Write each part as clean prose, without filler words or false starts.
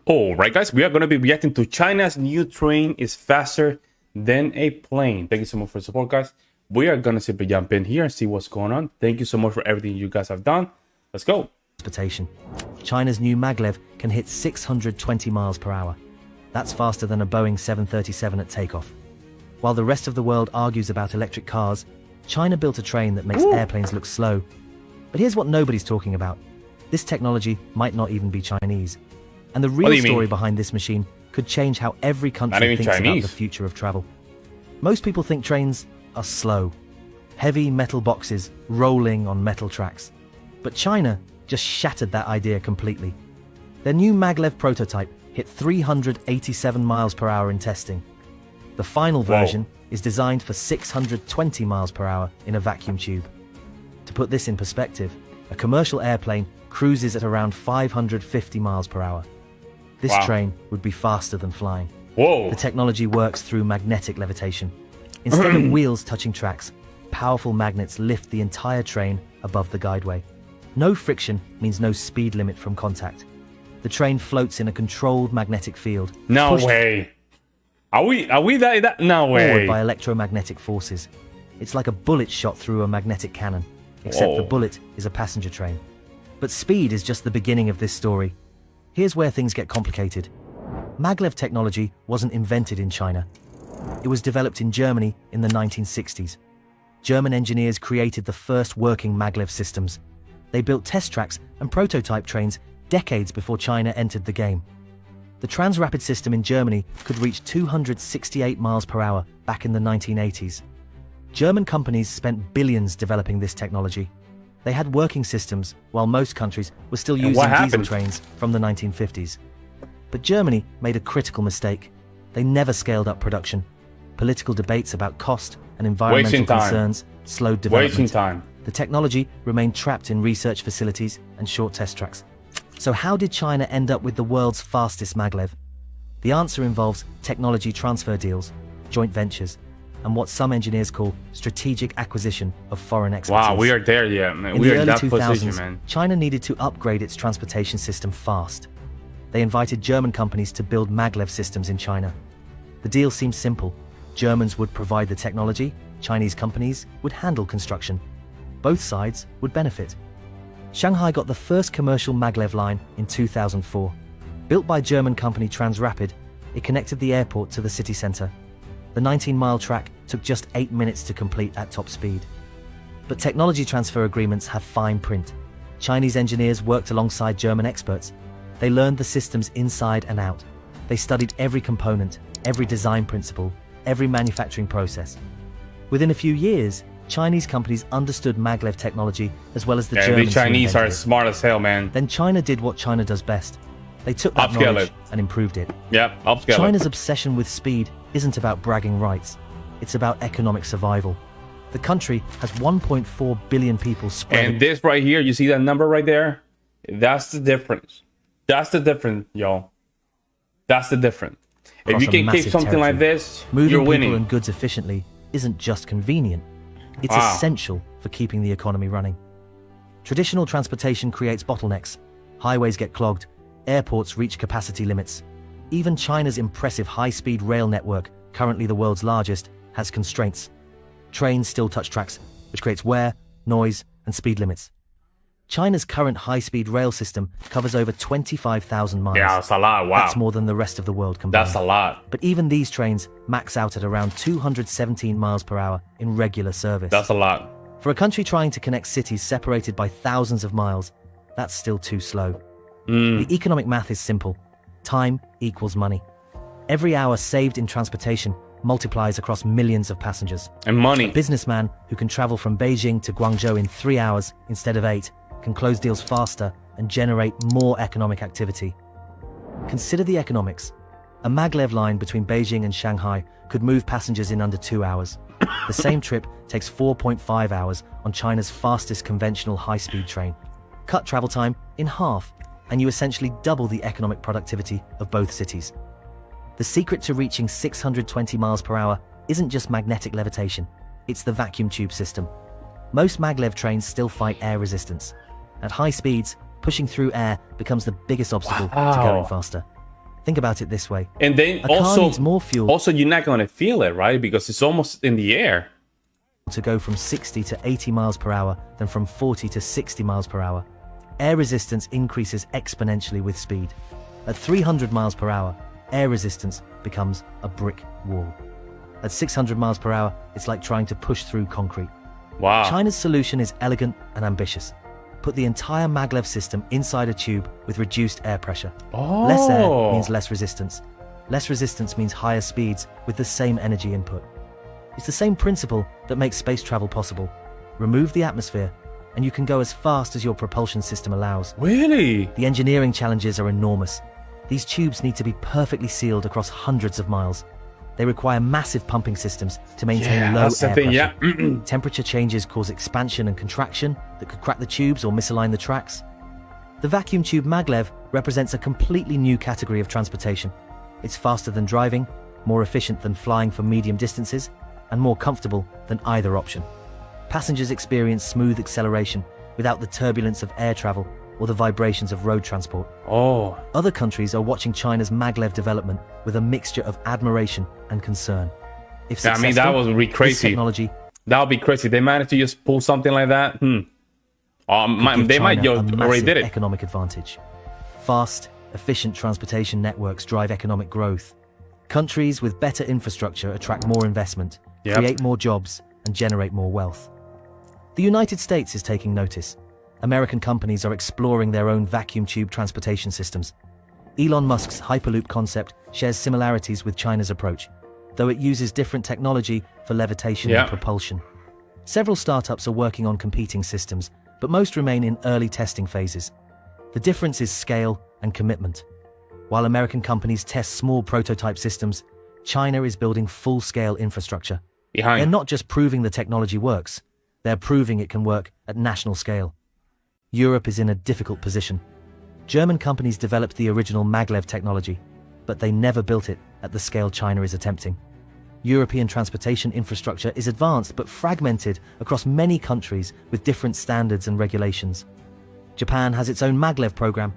All right, guys, we are going to be reacting to China's new train is faster than a plane. Thank you so much for the support, guys. We are going to simply jump in here and see what's going on. Thank you so much for everything you guys have done. Let's go. Transportation. China's new maglev can hit 620 miles per hour. That's faster than a Boeing 737 at takeoff. While the rest of the world argues about electric cars, China built a train that makes airplanes look slow. But here's what nobody's talking about. This technology might not even be Chinese. And the real story behind this machine could change how every country thinks about the future of travel. Most people think trains are slow. Heavy metal boxes rolling on metal tracks. But China just shattered that idea completely. Their new maglev prototype hit 387 miles per hour in testing. The final version is designed for 620 miles per hour in a vacuum tube. To put this in perspective, a commercial airplane cruises at around 550 miles per hour. This train would be faster than flying. The technology works through magnetic levitation. Instead of wheels touching tracks, powerful magnets lift the entire train above the guideway. No friction means no speed limit from contact. The train floats in a controlled magnetic field. No way. Are we that? No way. Forward by electromagnetic forces. It's like a bullet shot through a magnetic cannon, except the bullet is a passenger train. But speed is just the beginning of this story. Here's where things get complicated. Maglev technology wasn't invented in China. It was developed in Germany in the 1960s. German engineers created the first working maglev systems. They built test tracks and prototype trains decades before China entered the game. The Transrapid system in Germany could reach 268 miles per hour back in the 1980s. German companies spent billions developing this technology. They had working systems, while most countries were still using diesel trains from the 1950s. But Germany made a critical mistake. They never scaled up production. Political debates about cost and environmental concerns slowed development. The technology remained trapped in research facilities and short test tracks. So how did China end up with the world's fastest maglev? The answer involves technology transfer deals, joint ventures, and what some engineers call strategic acquisition of foreign expertise. Wow, we are there yet, man. In the early 2000s, China needed to upgrade its transportation system fast. They invited German companies to build maglev systems in China. The deal seemed simple. Germans would provide the technology, Chinese companies would handle construction. Both sides would benefit. Shanghai got the first commercial maglev line in 2004. Built by German company Transrapid, it connected the airport to the city center. The 19-mile track took just 8 minutes to complete at top speed. But technology transfer agreements have fine print. Chinese engineers worked alongside German experts. They learned the systems inside and out. They studied every component, every design principle, every manufacturing process. Within a few years, Chinese companies understood maglev technology as well as the Germans. The Chinese are smart as hell, man. Then China did what China does best. They took that knowledge and improved it. China's obsession with speed isn't about bragging rights. It's about economic survival. The country has 1.4 billion people spread. And this right here, you see that number right there? That's the difference. That's the difference, y'all. That's the difference. If you can keep something like this, you're winning. Moving people and goods efficiently isn't just convenient. It's essential for keeping the economy running. Traditional transportation creates bottlenecks. Highways get clogged. Airports reach capacity limits. Even China's impressive high-speed rail network, currently the world's largest, has constraints. Trains still touch tracks, which creates wear, noise, and speed limits. China's current high-speed rail system covers over 25,000 miles. Yeah, that's a lot. Wow. That's more than the rest of the world combined. That's a lot. But even these trains max out at around 217 miles per hour in regular service. That's a lot. For a country trying to connect cities separated by thousands of miles, that's still too slow. The economic math is simple. Time equals money. Every hour saved in transportation multiplies across millions of passengers. And money. A businessman who can travel from Beijing to Guangzhou in 3 hours instead of 8 can close deals faster and generate more economic activity. Consider the economics. A maglev line between Beijing and Shanghai could move passengers in under 2 hours. The same trip takes 4.5 hours on China's fastest conventional high-speed train. Cut travel time in half, and you essentially double the economic productivity of both cities. The secret to reaching 620 miles per hour isn't just magnetic levitation, it's the vacuum tube system. Most maglev trains still fight air resistance. At high speeds, pushing through air becomes the biggest obstacle to going faster. Think about it this way. And then A car needs more fuel also you're not gonna feel it, right? Because it's almost in the air. to go from 60 to 80 miles per hour than from 40 to 60 miles per hour. Air resistance increases exponentially with speed. At 300 miles per hour, air resistance becomes a brick wall. At 600 miles per hour, it's like trying to push through concrete. Wow. China's solution is elegant and ambitious. Put the entire maglev system inside a tube with reduced air pressure. Oh. Less air means less resistance. Less resistance means higher speeds with the same energy input. It's the same principle that makes space travel possible. Remove the atmosphere, and you can go as fast as your propulsion system allows. Really? The engineering challenges are enormous. These tubes need to be perfectly sealed across hundreds of miles. They require massive pumping systems to maintain low air pressure. Temperature changes cause expansion and contraction that could crack the tubes or misalign the tracks. The vacuum tube maglev represents a completely new category of transportation. It's faster than driving, more efficient than flying for medium distances, and more comfortable than either option. Passengers experience smooth acceleration without the turbulence of air travel or the vibrations of road transport. Oh. Other countries are watching China's maglev development with a mixture of admiration and concern. If I successful, mean, that was really this crazy. technology That would be crazy. They managed to just pull something like that. could give They might China a already massive did it. economic advantage. Fast, efficient transportation networks drive economic growth. Countries with better infrastructure attract more investment, create more jobs, and generate more wealth. The United States is taking notice. American companies are exploring their own vacuum tube transportation systems. Elon Musk's Hyperloop concept shares similarities with China's approach, though it uses different technology for levitation and propulsion. Several startups are working on competing systems, but most remain in early testing phases. The difference is scale and commitment. While American companies test small prototype systems, China is building full-scale infrastructure. They're not just proving the technology works, they're proving it can work at national scale. Europe is in a difficult position. German companies developed the original maglev technology, but they never built it at the scale China is attempting. European transportation infrastructure is advanced but fragmented across many countries with different standards and regulations. Japan has its own maglev program.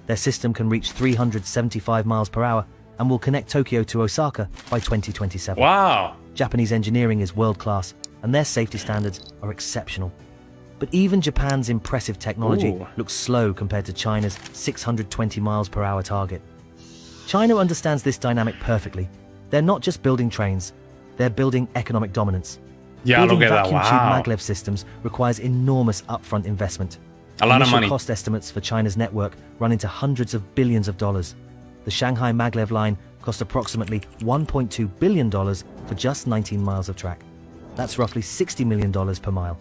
Their system can reach 375 miles per hour and will connect Tokyo to Osaka by 2027. Wow. Japanese engineering is world-class, and their safety standards are exceptional. But even Japan's impressive technology looks slow compared to China's 620 miles per hour target. China understands this dynamic perfectly. They're not just building trains, they're building economic dominance. Building vacuum tube maglev systems requires enormous upfront investment. A lot of money. Cost estimates for China's network run into hundreds of billions of dollars. The Shanghai maglev line cost approximately $1.2 billion for just 19 miles of track. That's roughly $60 million per mile.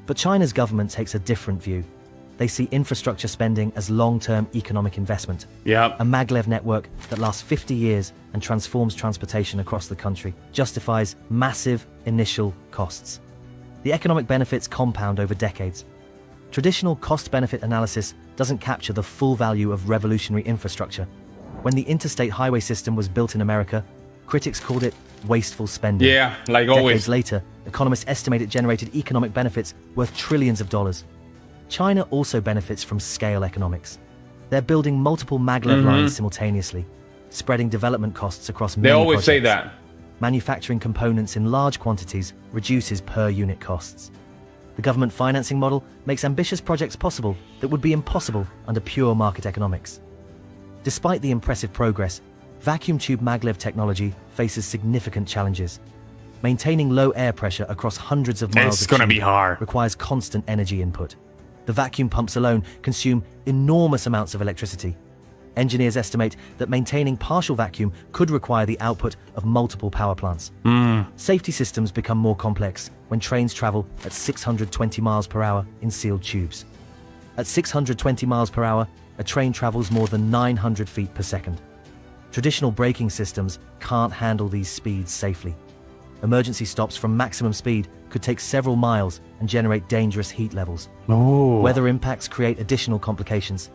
But China's government takes a different view. They see infrastructure spending as long-term economic investment. A maglev network that lasts 50 years and transforms transportation across the country justifies massive initial costs. The economic benefits compound over decades. Traditional cost-benefit analysis doesn't capture the full value of revolutionary infrastructure. When the interstate highway system was built in America, critics called it wasteful spending. Like Decades always. later, economists estimate it generated economic benefits worth trillions of dollars. China also benefits from scale economics. They're building multiple maglev lines simultaneously, spreading development costs across many projects. They always say that. Manufacturing components in large quantities reduces per unit costs. The government financing model makes ambitious projects possible that would be impossible under pure market economics. Despite the impressive progress, vacuum tube maglev technology faces significant challenges. Maintaining low air pressure across hundreds of miles requires constant energy input. The vacuum pumps alone consume enormous amounts of electricity. Engineers estimate that maintaining partial vacuum could require the output of multiple power plants. Safety systems become more complex when trains travel at 620 miles per hour in sealed tubes. At 620 miles per hour, a train travels more than 900 feet per second. Traditional braking systems can't handle these speeds safely. Emergency stops from maximum speed could take several miles and generate dangerous heat levels. Weather impacts create additional complications.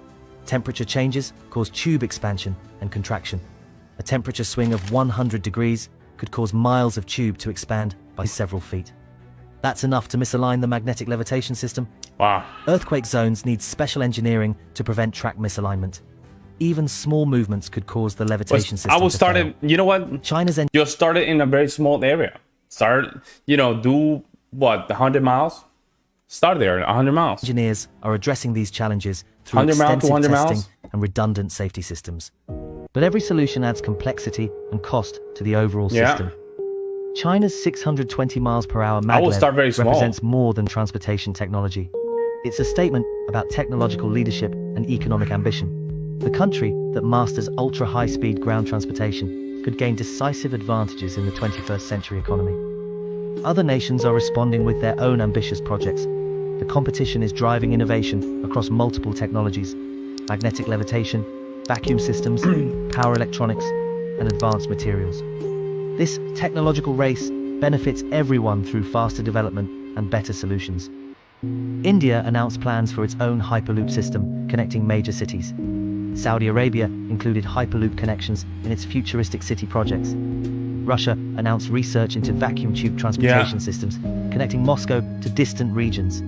Temperature changes cause tube expansion and contraction. A temperature swing of 100 degrees could cause miles of tube to expand by several feet. That's enough to misalign the magnetic levitation system. Earthquake zones need special engineering to prevent track misalignment. Even small movements could cause the levitation system I would to start fail. it, you know what? China's Just start it in a very small area. Start, do what, 100 miles? Start there, 100 miles. engineers are addressing these challenges through 100 miles, extensive 200 testing miles? and redundant safety systems. But every solution adds complexity and cost to the overall system. China's 620 miles per hour I will start very maglev small. represents more than transportation technology. It's a statement about technological leadership and economic ambition. The country that masters ultra-high-speed ground transportation could gain decisive advantages in the 21st century economy. Other nations are responding with their own ambitious projects. The competition is driving innovation across multiple technologies: magnetic levitation, vacuum systems, power electronics, and advanced materials. This technological race benefits everyone through faster development and better solutions. India announced plans for its own Hyperloop system connecting major cities. Saudi Arabia included Hyperloop connections in its futuristic city projects. Russia announced research into vacuum tube transportation systems connecting Moscow to distant regions.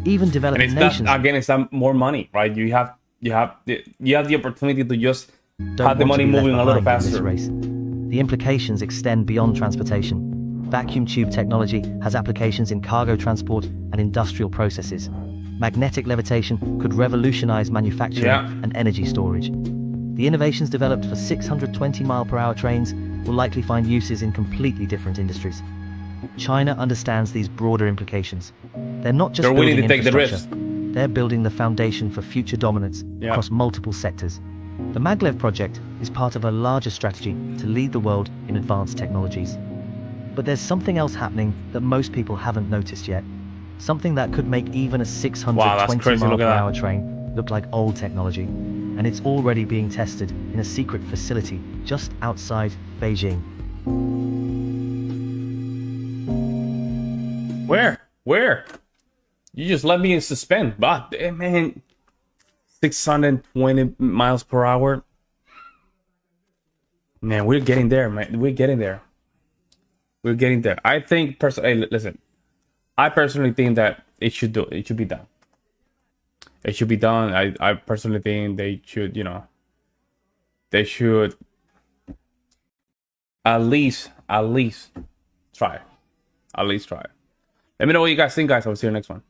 Even And developing it's nations that, again, it's not more money, right? You have the opportunity to just don't have the want to money be left moving a little behind in this faster. race. The implications extend beyond transportation. Vacuum tube technology has applications in cargo transport and industrial processes. Magnetic levitation could revolutionize manufacturing and energy storage. The innovations developed for 620-mile-per-hour trains will likely find uses in completely different industries. China understands these broader implications. They're not just They're willing building to take the infrastructure. They're building the foundation for future dominance across multiple sectors. The Maglev project is part of a larger strategy to lead the world in advanced technologies. But there's something else happening that most people haven't noticed yet. Something that could make even a 620-mile-per-hour train look like old technology. And it's already being tested in a secret facility just outside Beijing. Where? You just let me in suspense. But man, 620 miles per hour. Man, we're getting there, man. We're getting there. I think personally, listen. I personally think that it should be done. It should be done. I personally think they should, they should at least try. Let me know what you guys think, guys. I'll see you next one.